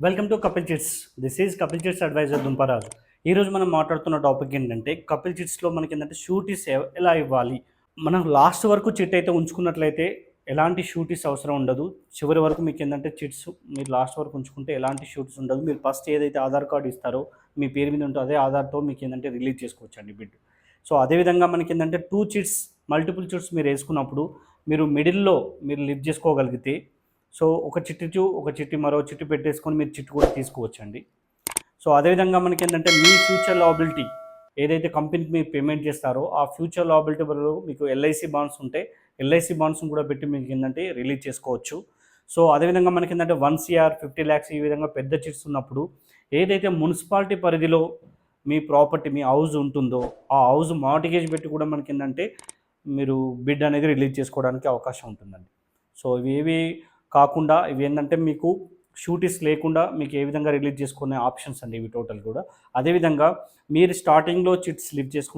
Welcome to Kapil chits. This is Kapil chits advisor Dumparaju. ఈరోజు మనం మాట్లాడుతున్న టాపిక్ ఏంటంటే కపిల్ చిట్స్లో మనకి ఏంటంటే షూటీస్ ఎలా ఇవ్వాలి. మనం లాస్ట్ వరకు చిట్ అయితే ఉంచుకున్నట్లయితే ఎలాంటి షూటీస్ అవసరం ఉండదు. చివరి వరకు మీకు ఏంటంటే చిట్స్ మీరు లాస్ట్ వరకు ఉంచుకుంటే ఎలాంటి షూట్స్ ఉండదు. మీరు ఫస్ట్ ఏదైతే ఆధార్ కార్డు ఇస్తారో మీ పేరు మీద ఉంటుందో అదే ఆధార్తో మీకు ఏంటంటే రిలీజ్ చేసుకోవచ్చు అండి బిడ్. సో అదేవిధంగా మనకి ఏంటంటే టూ చిట్స్ మల్టిపుల్ చిట్స్ మీరు వేసుకున్నప్పుడు మీరు మిడిల్లో మీరు లిఫ్ట్ చేసుకోగలిగితే సో ఒక చిట్టి మరో చిట్టి పెట్టేసుకొని మీరు చిట్టు కూడా తీసుకోవచ్చండి. సో అదేవిధంగా మనకి ఏంటంటే మీ ఫ్యూచర్ లాబిలిటీ ఏదైతే కంపెనీకి మీరు పేమెంట్ చేస్తారో ఆ ఫ్యూచర్ లాబిలిటీ బదులు మీకు ఎల్ఐసి బాండ్స్ ఉంటే ఎల్ఐసి బాండ్స్ని కూడా పెట్టి మీకు ఏంటంటే రిలీజ్ చేసుకోవచ్చు. సో అదేవిధంగా మనకి ఏంటంటే 1 CR 50 lakhs ఈ విధంగా పెద్ద చిట్స్ ఉన్నప్పుడు ఏదైతే మున్సిపాలిటీ పరిధిలో మీ ప్రాపర్టీ మీ హౌస్ ఉంటుందో ఆ హౌస్ మార్టిగేజ్ పెట్టి కూడా మనకి ఏంటంటే మీరు బిడ్ అనేది రిలీజ్ చేసుకోవడానికి అవకాశం ఉంటుందండి. సో ఇవి కాకుండా ఇవి ఏంటంటే మీకు షూటీస్ లేకుండా మీకు ఏ విధంగా రిలీజ్ చేసుకునే ఆప్షన్స్ అండి ఇవి టోటల్ కూడా. అదేవిధంగా మీరు స్టార్టింగ్లో చిట్స్ లిఫ్ట్ చేసుకుంటే